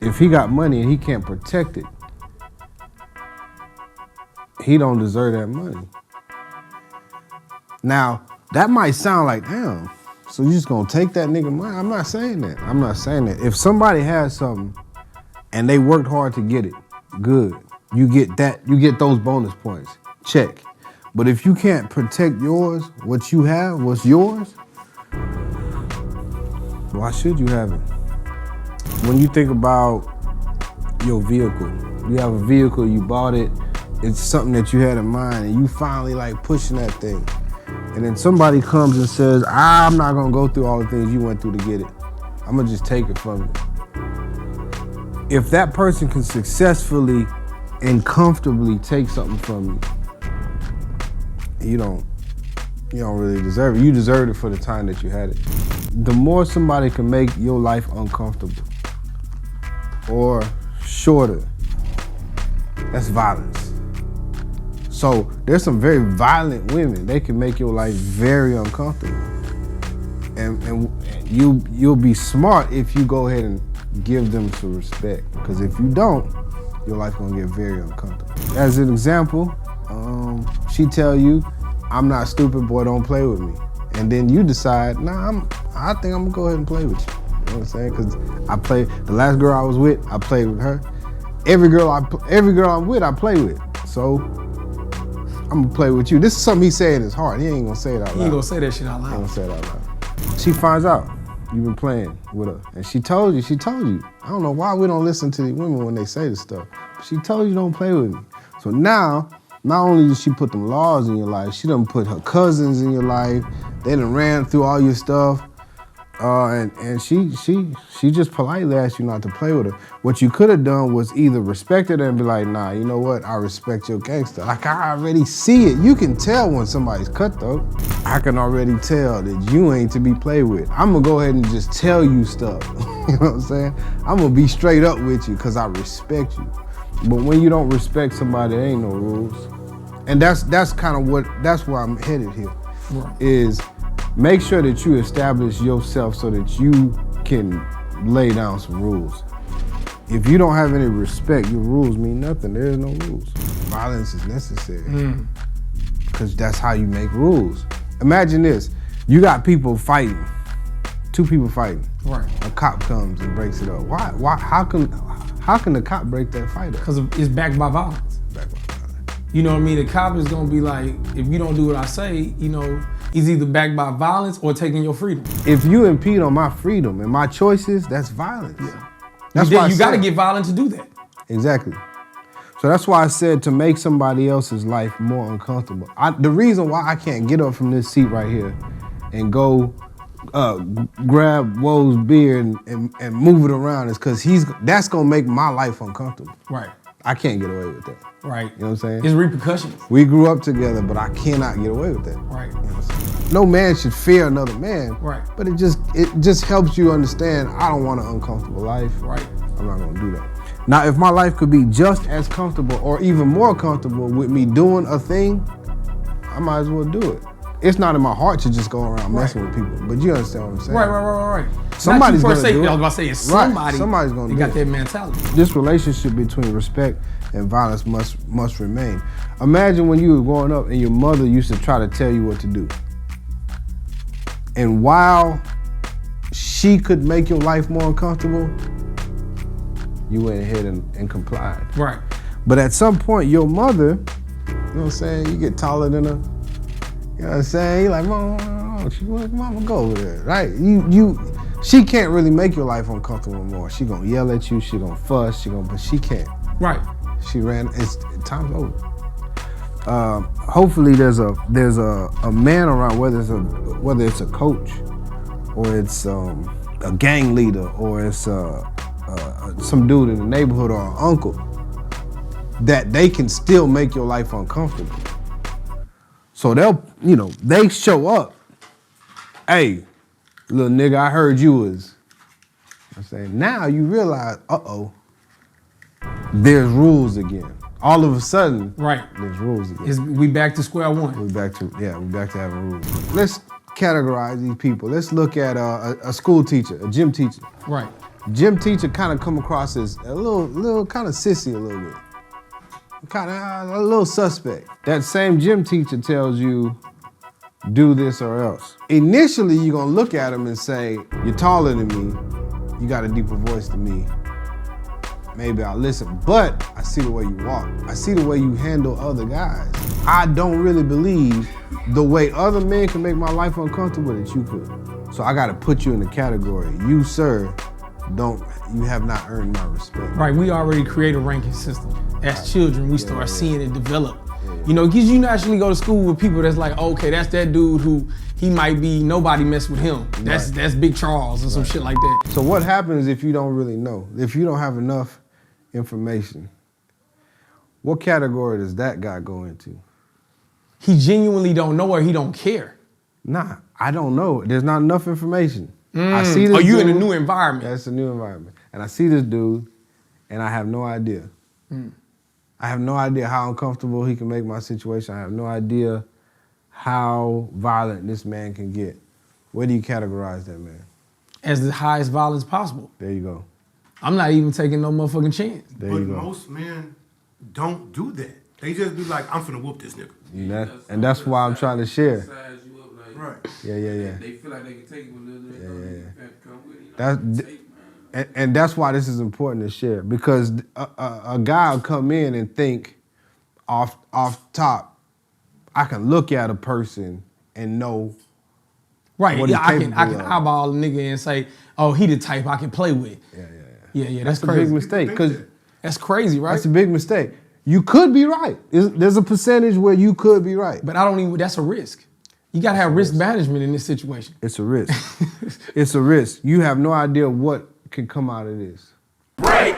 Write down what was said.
if he got money and he can't protect it, he don't deserve that money. Now, that might sound like, damn, so you just gonna take that nigga money? I'm not saying that. I'm not saying that. If somebody has something and they worked hard to get it, good. You get that, you get those bonus points, check. But if you can't protect yours, what you have, what's yours, why should you have it? When you think about your vehicle, you have a vehicle, you bought it, it's something that you had in mind and you finally like pushing that thing. And then somebody comes and says, I'm not gonna go through all the things you went through to get it. I'm gonna just take it from you. If that person can successfully and comfortably take something from you, you don't really deserve it. You deserved it for the time that you had it. The more somebody can make your life uncomfortable or shorter, that's violence. So there's some very violent women. They can make your life very uncomfortable. And you'll be smart if you go ahead and give them some respect. Because if you don't, your life gonna get very uncomfortable. As an example, she tell you, I'm not stupid, boy, don't play with me. And then you decide, nah, I think I'm gonna go ahead and play with you. You know what I'm saying? Because the last girl I was with, I played with her. Every girl I'm with, I play with. So I'm gonna play with you. This is something he said in his heart. He ain't gonna say it out loud. He ain't gonna say that shit out loud. He ain't gonna say it out loud. She finds out you've been playing with her. And she told you. I don't know why we don't listen to the women when they say this stuff. But she told you don't play with me. So now, not only did she put them laws in your life, she done put her cousins in your life. They done ran through all your stuff. And she just politely asked you not to play with her. What you could have done was either respected her and be like, nah, you know what? I respect your gangster. Like, I already see it. You can tell when somebody's cutthroat. I can already tell that you ain't to be played with. I'm gonna go ahead and just tell you stuff. You know what I'm saying? I'm gonna be straight up with you because I respect you. But when you don't respect somebody, there ain't no rules. And that's where I'm headed here, is make sure that you establish yourself so that you can lay down some rules. If you don't have any respect, your rules mean nothing. There is no rules. Violence is necessary because that's how you make rules. Imagine this, you got people fighting, two people fighting. Right. A cop comes and breaks it up. Why? How can the cop break that fight up? Because it's backed by violence. Backed by violence. You know what I mean? The cop is gonna be like, if you don't do what I say, you know, he's either backed by violence or taking your freedom. If you impede on my freedom and my choices, that's violence. Yeah. That's you gotta get violent to do that. Exactly. So that's why I said to make somebody else's life more uncomfortable. The reason why I can't get up from this seat right here and go grab Woe's beer and move it around is because that's gonna make my life uncomfortable. Right. I can't get away with that. Right. You know what I'm saying? It's repercussions. We grew up together, but I cannot get away with that. Right. You know what I'm saying? No man should fear another man. Right. But it just helps you understand I don't want an uncomfortable life. Right. I'm not gonna do that. Now, if my life could be just as comfortable or even more comfortable with me doing a thing, I might as well do it. It's not in my heart to just go around messing with people, but you understand what I'm saying? Right. Somebody's gonna do it. I was about to say, it's somebody's gonna do it. Got that mentality. This relationship between respect and violence must remain. Imagine when you were growing up and your mother used to try to tell you what to do. And while she could make your life more uncomfortable, you went ahead and complied. Right. But at some point, your mother, you know what I'm saying, you get taller than her, you know what I'm saying? You're like, Mama, go over there, right? She can't really make your life uncomfortable anymore. She gonna yell at you, she gonna fuss, but she can't. Right. She ran, time's over. Hopefully there's a man around, whether it's a coach or it's a gang leader or it's some dude in the neighborhood or an uncle, that they can still make your life uncomfortable. So they show up. Hey, little nigga, I heard you was. I'm saying, now you realize, there's rules again. All of a sudden, there's rules again. We back to square one. We back to having rules. Let's categorize these people. Let's look at a school teacher, a gym teacher. Right. gym teacher kind of come across as a little kind of sissy a little bit. Kind of a little suspect. That same gym teacher tells you, do this or else. Initially, you're gonna look at him and say, you're taller than me, you got a deeper voice than me, maybe I'll listen. But I see the way you walk. I see the way you handle other guys. I don't really believe the way other men can make my life uncomfortable that you could. So I gotta put you in the category. You, sir, you have not earned my respect. Right, we already create a ranking system. As children, we start seeing it develop. You know, because you naturally go to school with people that's like, okay, that's that dude who he might be, nobody mess with him. That's Big Charles or some shit like that. So what happens if you don't really know? If you don't have enough information, what category does that guy go into? He genuinely don't know or he don't care. Nah, I don't know. There's not enough information. I see this. Oh, you dude, in a new environment. That's a new environment. And I see this dude and I have no idea. I have no idea how uncomfortable he can make my situation. I have no idea how violent this man can get. Where do you categorize that man? As the highest violence possible. There you go. I'm not even taking no motherfucking chance. There you go. But most men don't do that. They just be like, I'm finna whoop this nigga. And that's why I'm trying to share. Right. Yeah. They feel like they can take it with a little bit. And that's why this is important to share, because a guy will come in and think off top, I can look at a person and know. Right, what yeah, I can of. eyeball a nigga and say, oh, he the type I can play with. Yeah, that's crazy. a big mistake, because that's crazy, right? that's a big mistake. You could be right. There's a percentage where you could be right. But that's a risk. You gotta have risk management in this situation. It's a risk. It's a risk. You have no idea what can come out of this. Right.